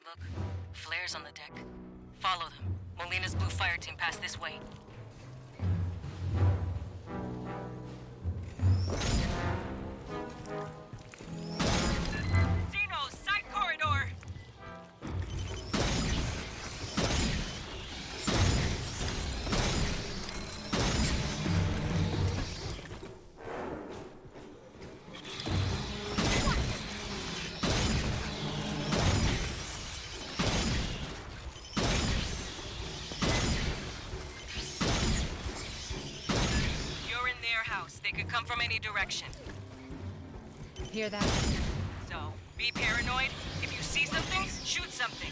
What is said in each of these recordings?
Look, flares on the deck. Follow them. Molina's blue fire team passed this way. Zeno, side corridor! You're in their house. They could come from any direction. Hear that? So, be paranoid. If you see something, shoot something.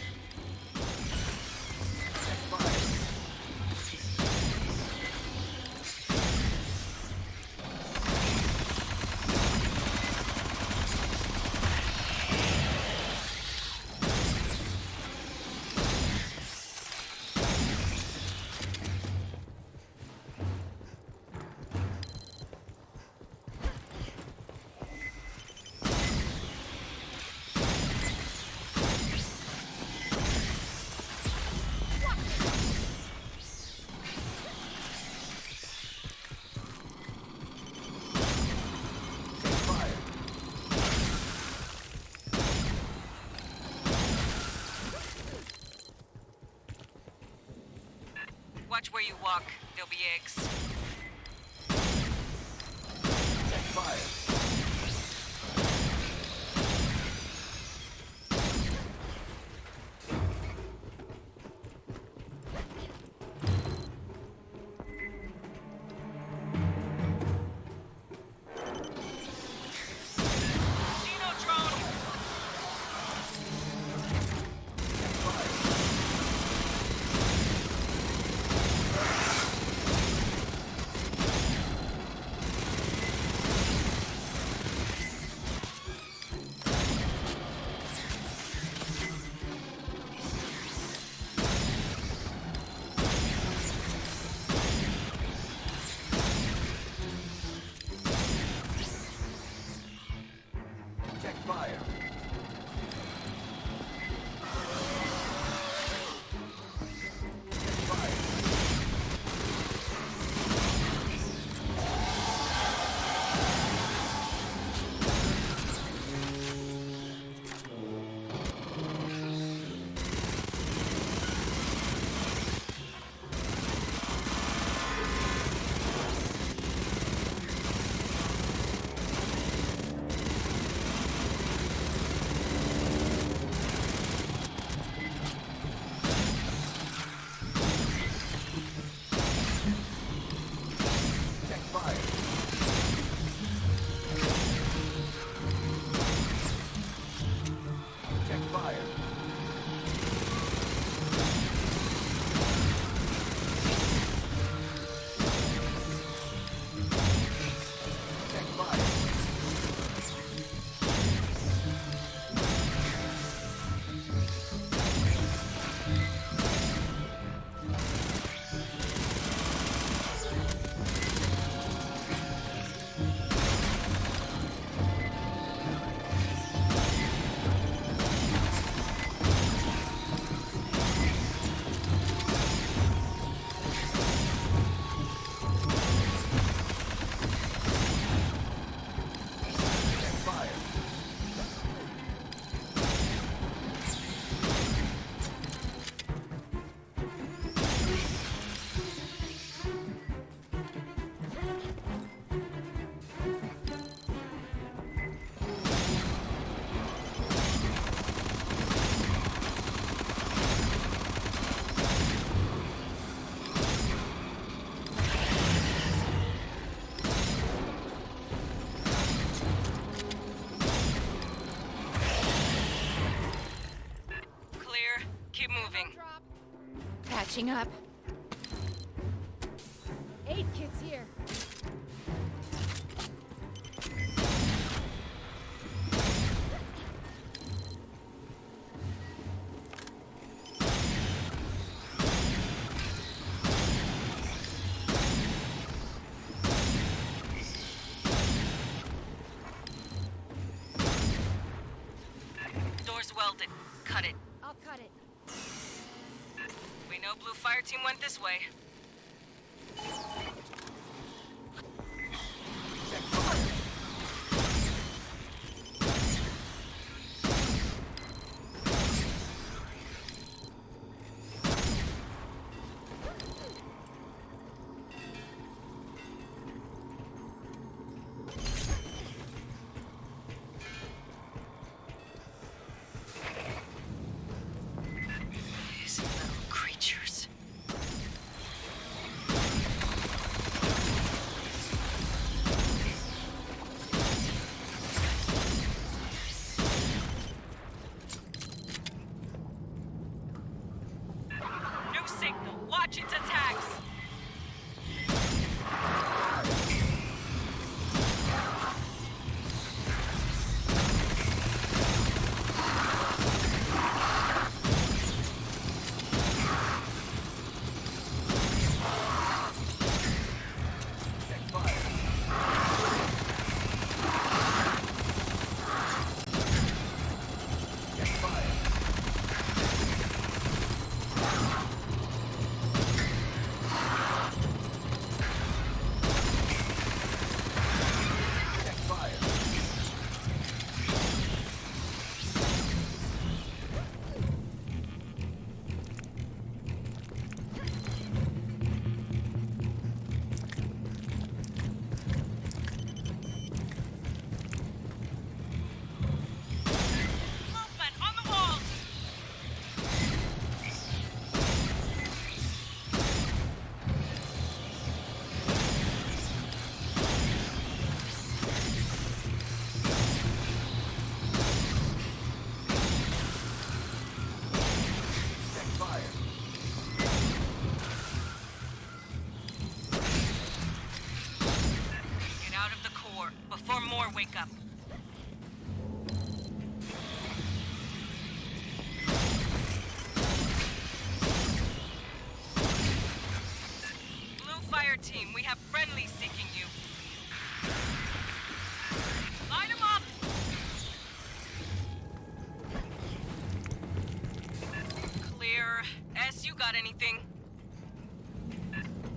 Watch where you walk. There'll be eggs. Zeno drone! Check fire. Check fire. Check fire. Check fire. Check fire. Clear. Keep moving. Patching up. Aid kit's here. Door's welded. Cut it. I'll cut it. We know Blue Fire Team went this way. Check fire. These little creatures. New signal. Watch its attacks. Check fire. Check fire. Check fire. Movement on the walls. Check fire. Get out of the core before more wake up. Blue Fire Team, we have friendlies seeking you. Line them up! Clear. S, you got anything?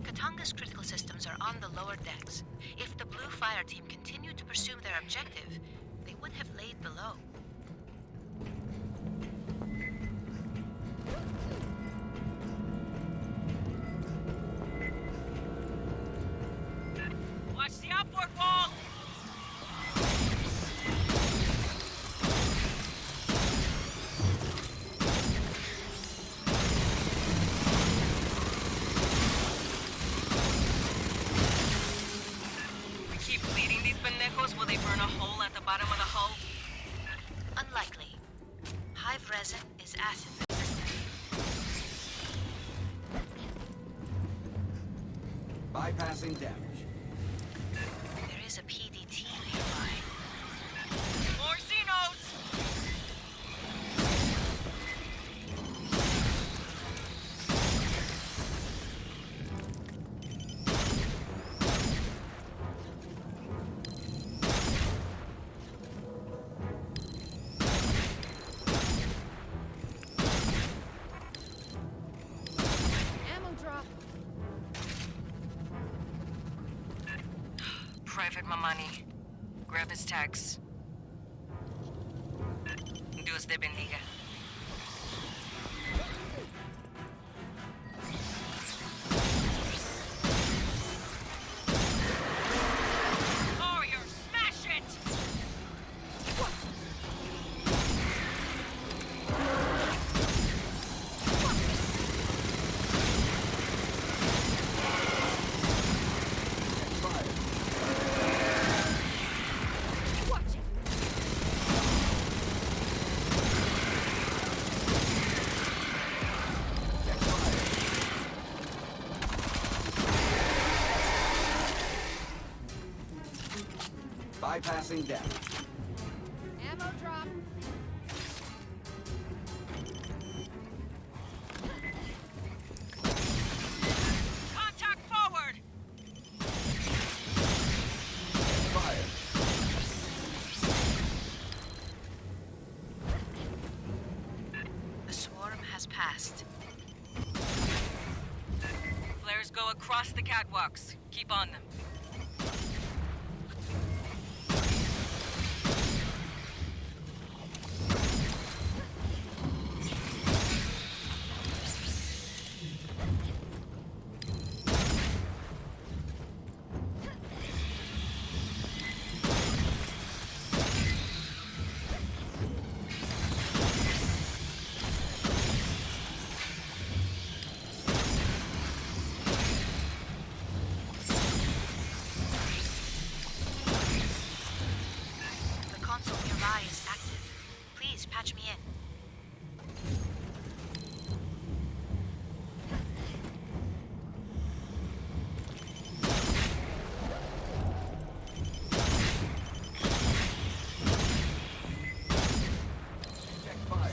Katanga's critical systems are on the lower decks. If the Blue Fire Team continued to pursue their objective, they would have laid below. Watch the outboard wall! We keep leading these pendejos, will they burn a hole at the bottom of the hull? Unlikely. Hive resin is acid resistant. Bypassing damage. There is a PDT nearby. More Xenos! Ammo drop. Private Mamani. Grab his tags. Dios te bendiga. Warrior, smash it! Check fire. Watch it. Check fire. Bypassing damage. Ammo drop. Contact forward! Fire. The almost passed. Flares go across the catwalks. Keep on them. The console nearby is active. Please patch me in. Check fire.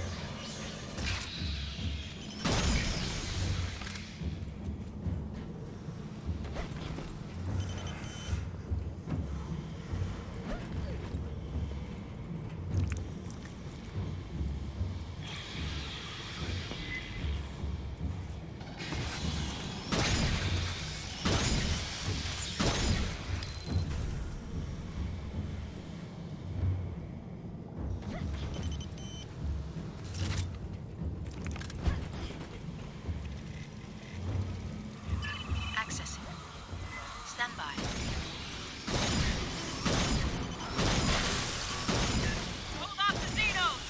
Accessing. Stand by. Hold off the Xenos!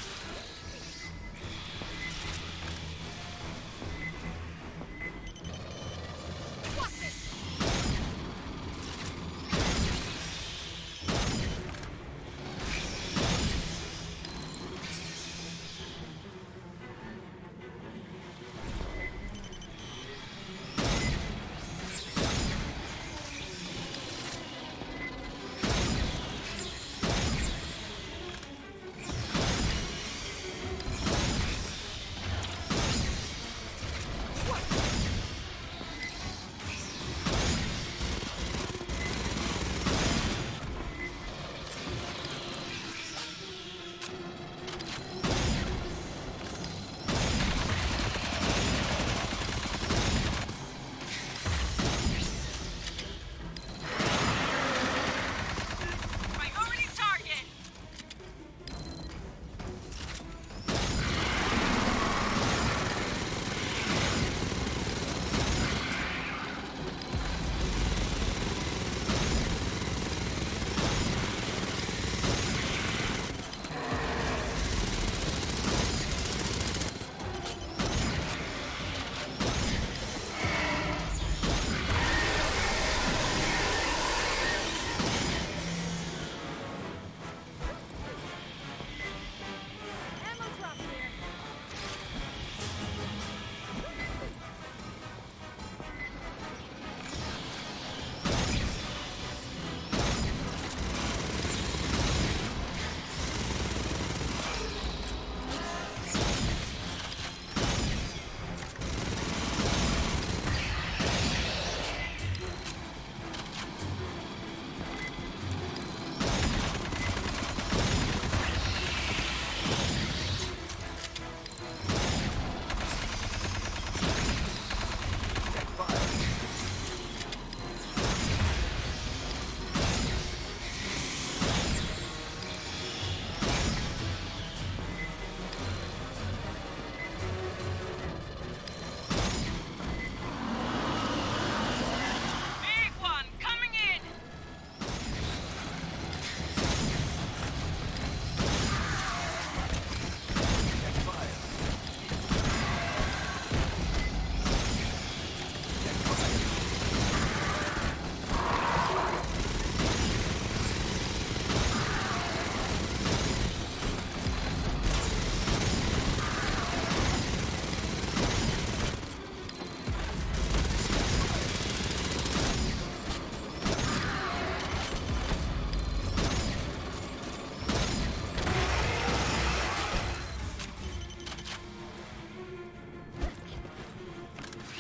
Priority target! Ammo drop here. Check fire. Big one coming in! Check fire. Check fire.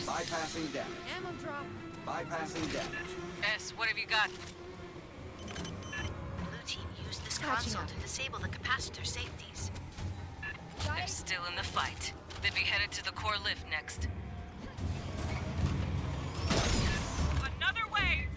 Bypassing damage. Ammo drop. Bypassing damage. S, what have you got? Blue team used this Patching console up. to disable the capacitor safeties. Got They're it? still in the fight. They'd be headed to the core lift next. Another wave!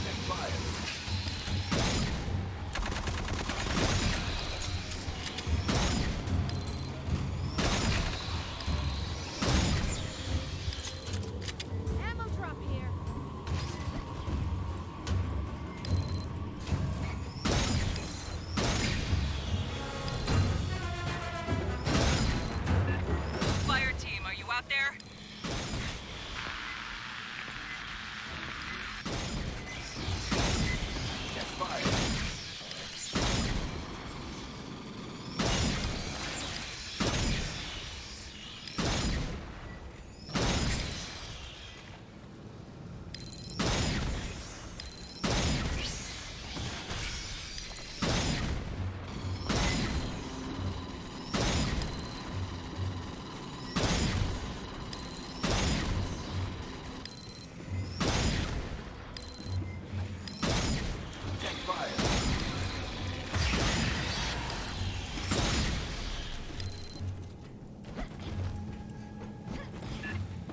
Check fire. Ammo drop here. Fire team, are you out there? Check fire. Check fire.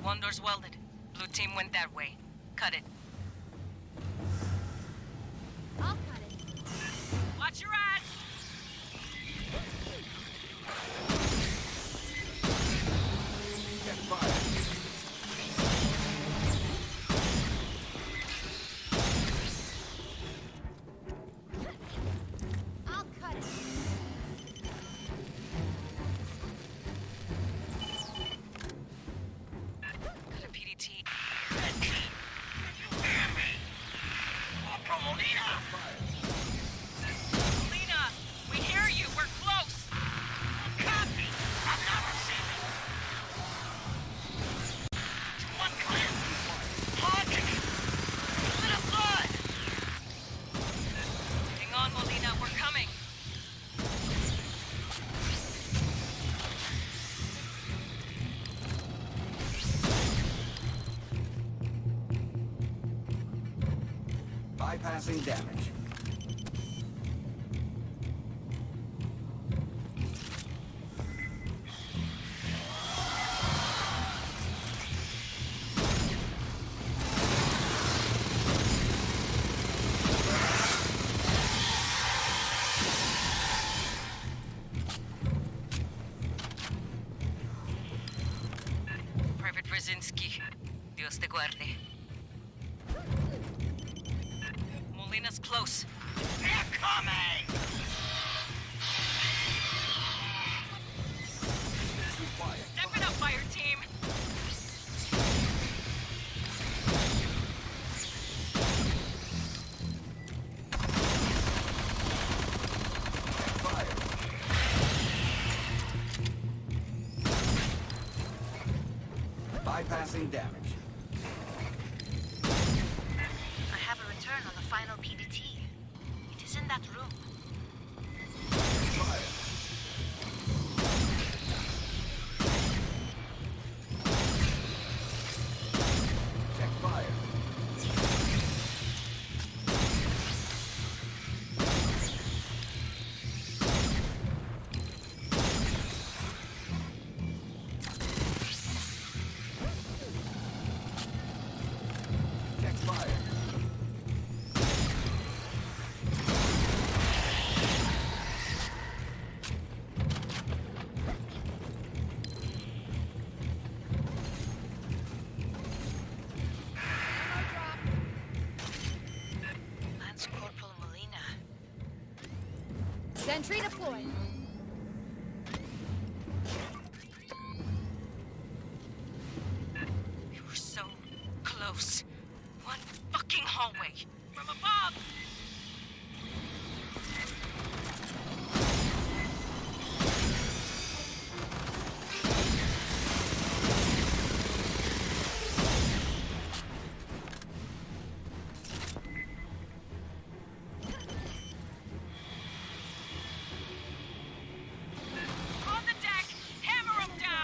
One door's welded. Blue team went that way. Cut it. I'll cut it. Watch your ass! Check fire. I'll cut it. Got a PDT. Lena, we hear you. We're close. Copy. I'm not receiving. One clear. Haunting. Bit of blood. Hang on, Molina. We're coming. Bypassing damage. Private Brzezinski. Dios te guarde. Molina's close. They're coming! Step it up, fire team. Check fire. Bypassing damage. I have a return on the final PDT. It is in that room. Check fire. Check fire. Check fire. Ammo drop. Lance Corporal Molina. Sentry deployed. We were so close. One fucking hallway. From above! On the deck! Hammer them down!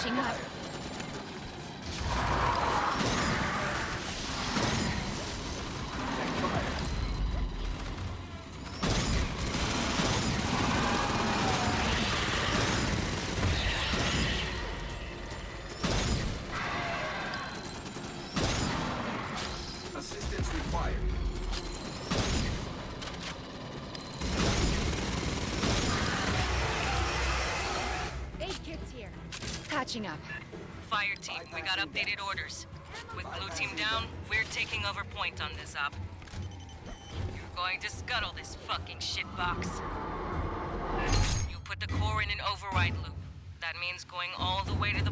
Catching up. Check fire. Assistance required. Aid kit's here. Patching up. Fire team, we got updated orders. With blue team down, we're taking over point on this op. You're going to scuttle this fucking shitbox. You put the core in an override loop. That means going all the way to the